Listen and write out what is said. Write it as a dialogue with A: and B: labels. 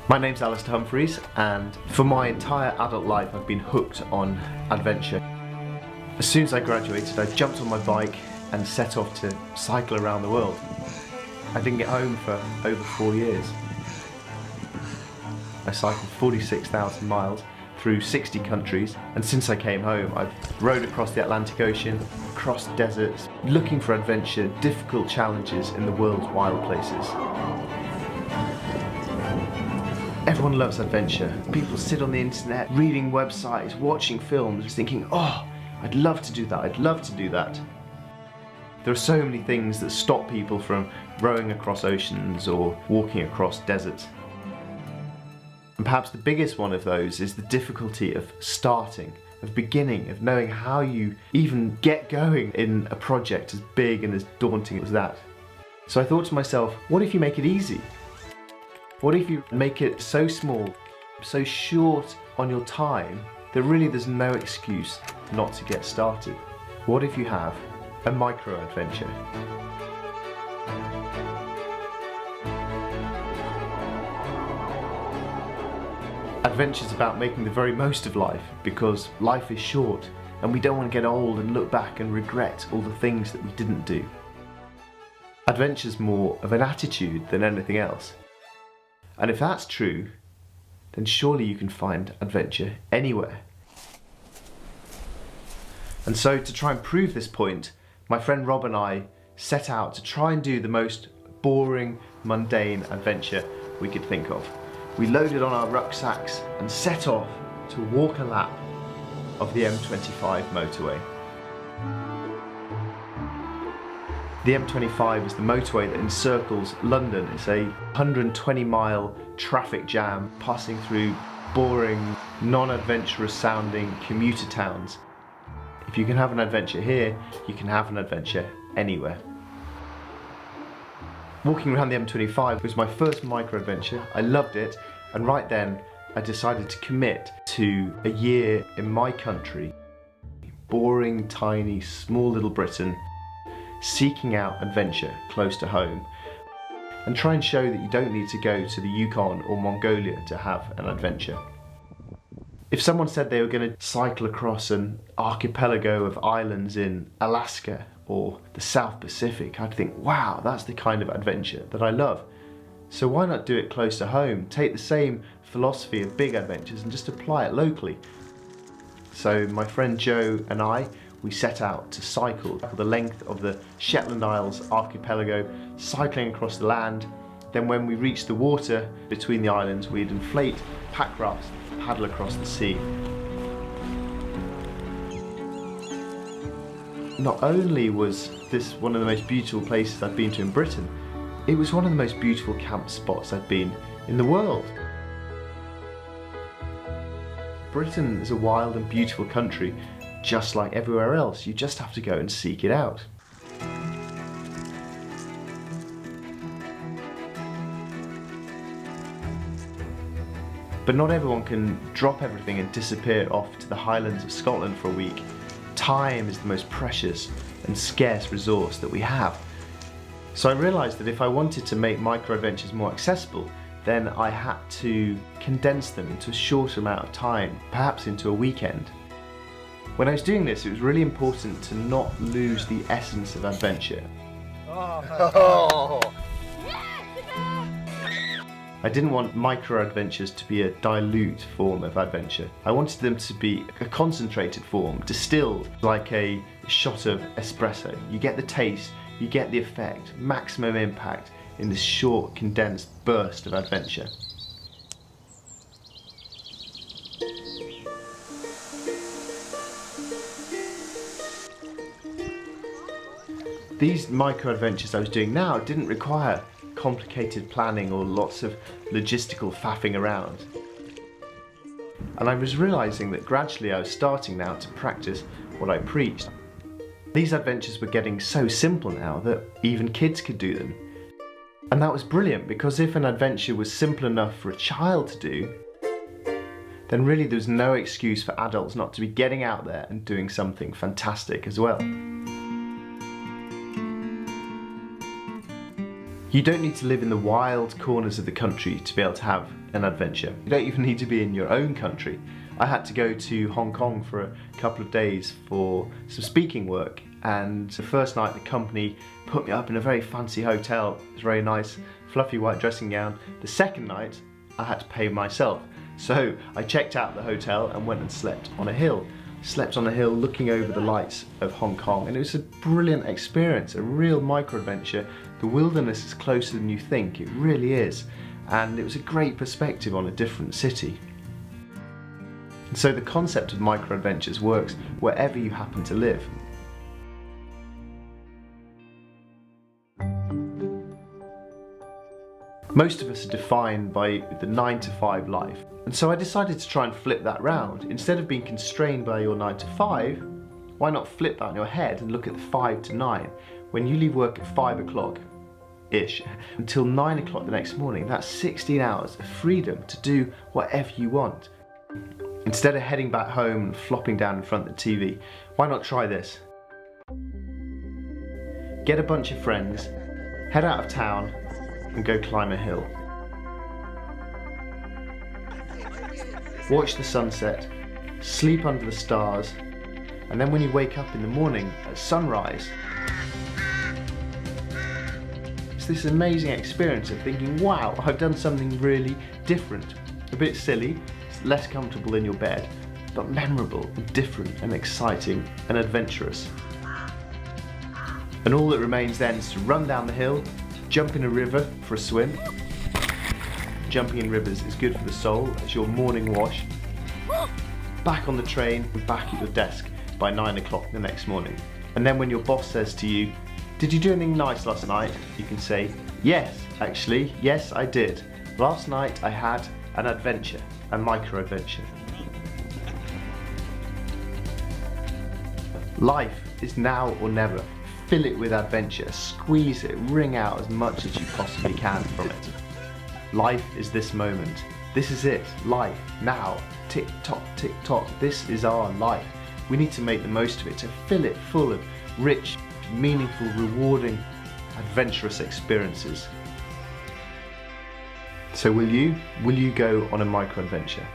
A: My name's Alistair Humphreys, and for my entire adult life I've been hooked on adventure. As soon as I graduated, I jumped on my bike and set off to cycle around the world. I didn't get home for over 4 years. I cycled 46,000 miles through 60 countries, and since I came home I've rode across the Atlantic Ocean, crossed deserts, looking for adventure, difficult challenges in the world's wild places. Everyone loves adventure. People sit on the internet, reading websites, watching films, thinking, oh, I'd love to do that, I'd love to do that. There are so many things that stop people from rowing across oceans or walking across deserts. And perhaps the biggest one of those is the difficulty of starting, of beginning, of knowing how you even get going in a project as big and as daunting as that. So I thought to myself, what if you make it easy? What if you make it so small, so short on your time, that really there's no excuse not to get started? What if you have a micro-adventure? Adventure is about making the very most of life, because life is short and we don't want to get old and look back and regret all the things that we didn't do. Adventure is more of an attitude than anything else. And if that's true, then surely you can find adventure anywhere. And so to try and prove this point, my friend Rob and I set out to try and do the most boring, mundane adventure we could think of. We loaded on our rucksacks and set off to walk a lap of the M25 motorway. The M25 is the motorway that encircles London. It's a 120-mile traffic jam passing through boring, non-adventurous sounding commuter towns. If you can have an adventure here, you can have an adventure anywhere. Walking around the M25 was my first micro-adventure. I loved it, and right then I decided to commit to a year in my country, boring, tiny, small little Britain, seeking out adventure close to home, and try and show that you don't need to go to the Yukon or Mongolia to have an adventure. If someone said they were going to cycle across an archipelago of islands in Alaska or the South Pacific, I'd think, wow, that's the kind of adventure that I love. So why not do it close to home? Take the same philosophy of big adventures and just apply it locally. So my friend Joe and I, we set out to cycle the length of the Shetland Isles archipelago, cycling across the land. Then when we reached the water between the islands, we'd inflate pack rafts, paddle across the sea. Not only was this one of the most beautiful places I'd been to in Britain, it was one of the most beautiful camp spots I'd been in the world. Britain is a wild and beautiful country, just like everywhere else. You just have to go and seek it out. But not everyone can drop everything and disappear off to the Highlands of Scotland for a week. Time is the most precious and scarce resource that we have. So I realised that if I wanted to make micro-adventures more accessible, then I had to condense them into a shorter amount of time, perhaps into a weekend. When I was doing this, it was really important to not lose the essence of adventure.
B: Oh.
A: I didn't want micro-adventures to be a dilute form of adventure. I wanted them to be a concentrated form, distilled like a shot of espresso. You get the taste, you get the effect, maximum impact in this short, condensed burst of adventure. These micro-adventures I was doing now didn't require complicated planning or lots of logistical faffing around. And I was realising that gradually I was starting now to practice what I preached. These adventures were getting so simple now that even kids could do them. And that was brilliant, because if an adventure was simple enough for a child to do, then really there was no excuse for adults not to be getting out there and doing something fantastic as well. You don't need to live in the wild corners of the country to be able to have an adventure. You don't even need to be in your own country. I had to go to Hong Kong for a couple of days for some speaking work, and the first night the company put me up in a very fancy hotel. It was very nice, fluffy white dressing gown. The second night I had to pay myself. So I checked out the hotel and went and slept on a hill. Slept on a hill looking over the lights of Hong Kong, and it was a brilliant experience, a real micro-adventure. The wilderness is closer than you think, it really is, and it was a great perspective on a different city. And so the concept of micro-adventures works wherever you happen to live. Most of us are defined by the 9-to-5 life, and so I decided to try and flip that round. Instead of being constrained by your 9-to-5, why not flip that in your head and look at the 5-to-9? When you leave work at 5 o'clock-ish until 9 o'clock the next morning, that's 16 hours of freedom to do whatever you want. Instead of heading back home and flopping down in front of the TV, why not try this? Get a bunch of friends, head out of town, and go climb a hill. Watch the sunset, sleep under the stars, and then when you wake up in the morning at sunrise, it's this amazing experience of thinking, wow, I've done something really different. A bit silly, it's less comfortable in your bed, but memorable and different and exciting and adventurous. And all that remains then is to run down the hill, jump in a river for a swim. Jumping in rivers is good for the soul as your morning wash. Back on the train and back at your desk by 9 o'clock the next morning. And then when your boss says to you, "Did you do anything nice last night?" you can say, "Yes, actually, yes I did. Last night I had an adventure, a micro-adventure." Life is now or never. Fill it with adventure, squeeze it, wring out as much as you possibly can from it. Life is this moment. This is it, life, now. Tick tock, tick tock, this is our life. We need to make the most of it, to fill it full of rich, meaningful, rewarding, adventurous experiences. So will you go on a micro-adventure?